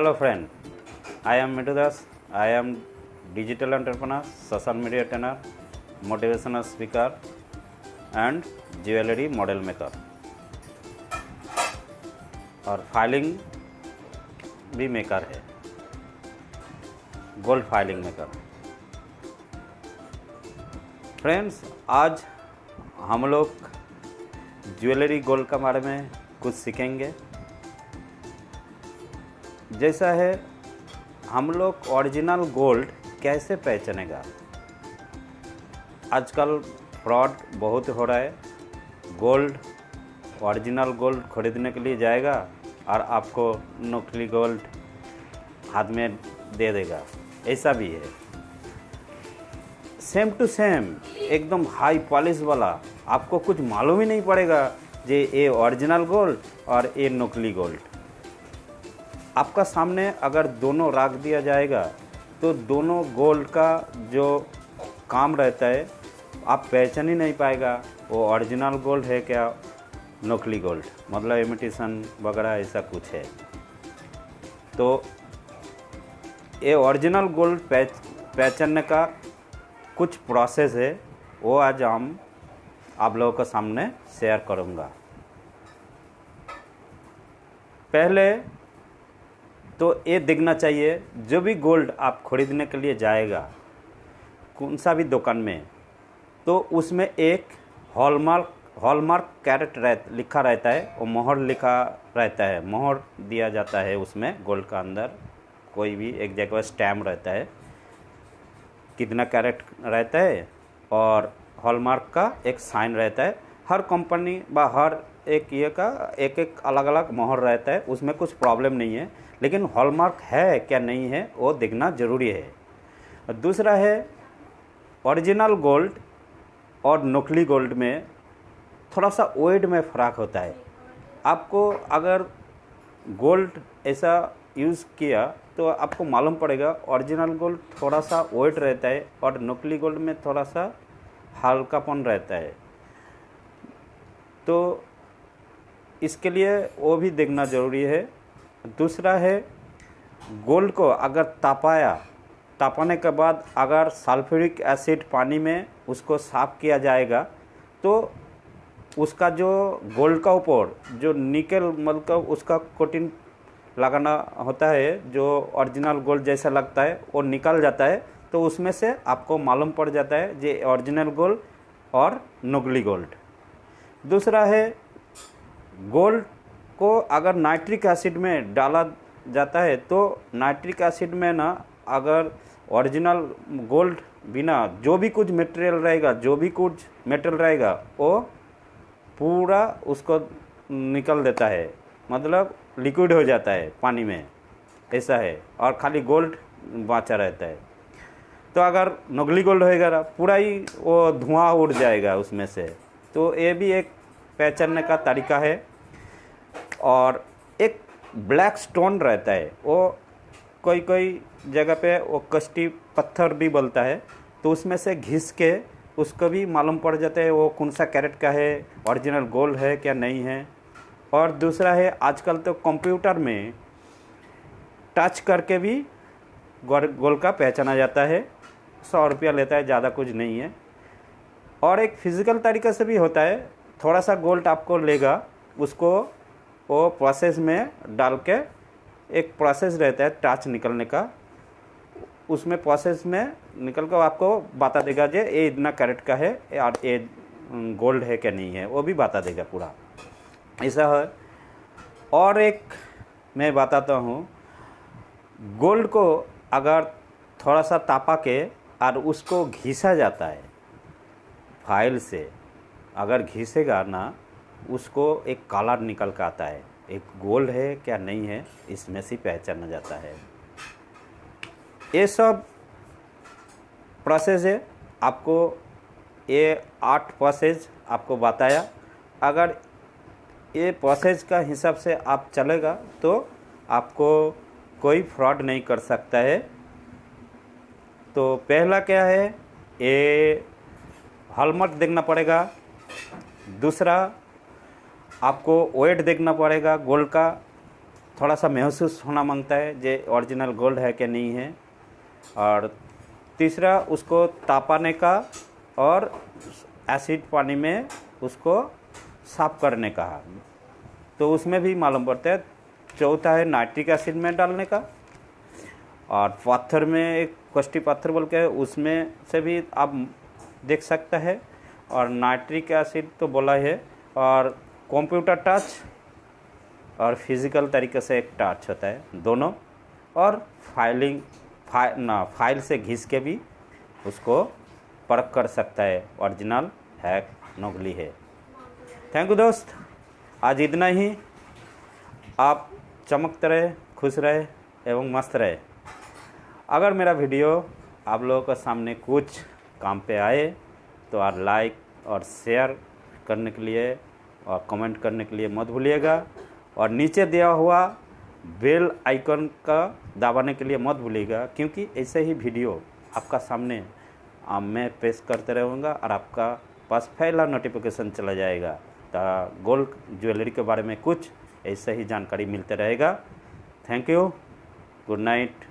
Hello friend, I am Mithu Das. I am digital entrepreneur, social media trainer, motivational speaker and jewelry model maker और filing भी maker है, gold filing maker. Friends, आज हम लोग jewellery gold के बारे में कुछ सीखेंगे। जैसा है, हम लोग ओरिजिनल गोल्ड कैसे पहचानेगा। आजकल फ्रॉड बहुत हो रहा है। गोल्ड, ओरिजिनल गोल्ड खरीदने के लिए जाएगा और आपको नकली गोल्ड हाथ में दे देगा, ऐसा भी है। सेम टू सेम एकदम हाई पॉलिश वाला, आपको कुछ मालूम ही नहीं पड़ेगा जे ये ओरिजिनल गोल्ड और ये नकली गोल्ड। आपका सामने अगर दोनों रख दिया जाएगा तो दोनों गोल्ड का जो काम रहता है आप पहचान ही नहीं पाएगा वो ओरिजिनल गोल्ड है क्या नकली गोल्ड, मतलब इमिटेशन वगैरह ऐसा कुछ है। तो ये ओरिजिनल गोल्ड पहचानने का कुछ प्रोसेस है, वो आज हम आप लोगों के सामने शेयर करूँगा। पहले तो ये देखना चाहिए, जो भी गोल्ड आप खरीदने के लिए जाएगा कौन सा भी दुकान में, तो उसमें एक हॉलमार्क कैरेट लिखा रहता है, वो मोहर लिखा रहता है, मोहर दिया जाता है उसमें। गोल्ड का अंदर कोई भी एक जगह स्टैम्प रहता है, कितना कैरेट रहता है और हॉलमार्क का एक साइन रहता है। हर कंपनी व हर एक ये का एक एक अलग अलग मोहर रहता है, उसमें कुछ प्रॉब्लम नहीं है, लेकिन हॉलमार्क है क्या नहीं है वो देखना ज़रूरी है। दूसरा है, ओरिजिनल गोल्ड और नकली गोल्ड में थोड़ा सा वेट में फ़र्क होता है। आपको अगर गोल्ड ऐसा यूज़ किया तो आपको मालूम पड़ेगा ओरिजिनल गोल्ड थोड़ा सा वेट रहता है और नकली गोल्ड में थोड़ा सा हल्कापन रहता है। तो इसके लिए वो भी देखना ज़रूरी है। दूसरा है, गोल्ड को अगर तापाने के बाद अगर सल्फ्यूरिक एसिड पानी में उसको साफ़ किया जाएगा तो उसका जो गोल्ड का ऊपर जो निकल मतलब उसका कोटिंग लगाना होता है, जो ओरिजिनल गोल्ड जैसा लगता है वो निकल जाता है। तो उसमें से आपको मालूम पड़ जाता है जे ओरिजिनल गोल्ड और नकली गोल्ड। दूसरा है, गोल्ड को अगर नाइट्रिक एसिड में डाला जाता है तो नाइट्रिक एसिड में ना, अगर ओरिजिनल गोल्ड बिना जो भी कुछ मटेरियल रहेगा वो पूरा उसको निकल देता है, मतलब लिक्विड हो जाता है पानी में, ऐसा है, और खाली गोल्ड बाँचा रहता है। तो अगर नकली गोल्ड होएगा पूरा ही वो धुआं उड़ जाएगा उसमें से। तो ये भी एक पहचानने का तरीका है। और एक ब्लैक स्टोन रहता है, वो कोई जगह पे वो कष्टी पत्थर भी बोलता है, तो उसमें से घिस के उसको भी मालूम पड़ जाता है वो कौन सा कैरेट का है, ओरिजिनल गोल्ड है क्या नहीं है। और दूसरा है, आजकल तो कंप्यूटर में टच करके भी गोल्ड का पहचाना जाता है। 100 रुपया लेता है, ज़्यादा कुछ नहीं है। और एक फिज़िकल तरीके से भी होता है, थोड़ा सा गोल्ड आपको लेगा, उसको वो प्रोसेस में डाल के, एक प्रोसेस रहता है टच निकलने का, उसमें प्रोसेस में निकल कर आपको बता देगा जे ये इतना कैरेट का है और ये गोल्ड है क्या नहीं है, वो भी बता देगा पूरा, ऐसा है। और एक मैं बताता हूँ, गोल्ड को अगर थोड़ा सा तापा के और उसको घिसा जाता है फाइल से, अगर घिसेगा ना, उसको एक कलर निकल कर आता है, एक गोल्ड है क्या नहीं है इसमें से पहचाना जाता है। ये सब प्रोसेस है, आपको ये 8 प्रोसेस आपको बताया। अगर ये प्रोसेस का हिसाब से आप चलेगा तो आपको कोई फ्रॉड नहीं कर सकता है। तो पहला क्या है, ये हॉलमार्क देखना पड़ेगा। दूसरा, आपको वेट देखना पड़ेगा गोल्ड का, थोड़ा सा महसूस होना मांगता है जे ओरिजिनल गोल्ड है कि नहीं है। और तीसरा उसको तापाने का और एसिड पानी में उसको साफ करने का, तो उसमें भी मालूम पड़ता है। चौथा है नाइट्रिक एसिड में डालने का, और पत्थर में एक कष्टी पत्थर बोल के उसमें से भी आप देख सकते हैं। और नाइट्रिक एसिड तो बोला है, और कंप्यूटर टच और फिज़िकल तरीके से एक टच होता है दोनों, और फाइल से घिस के भी उसको परख कर सकता है ओरिजिनल है नकली है। थैंक यू दोस्त, आज इतना ही। आप चमकते रहे, खुश रहे एवं मस्त रहे। अगर मेरा वीडियो आप लोगों के सामने कुछ काम पे आए तो आप लाइक और शेयर करने के लिए और कमेंट करने के लिए मत भूलिएगा, और नीचे दिया हुआ बेल आइकन का दबाने के लिए मत भूलिएगा, क्योंकि ऐसे ही वीडियो आपका सामने मैं पेश करते रहूँगा और आपका पास पहला नोटिफिकेशन चला जाएगा। तो गोल्ड ज्वेलरी के बारे में कुछ ऐसे ही जानकारी मिलते रहेगा। Thank you, good night.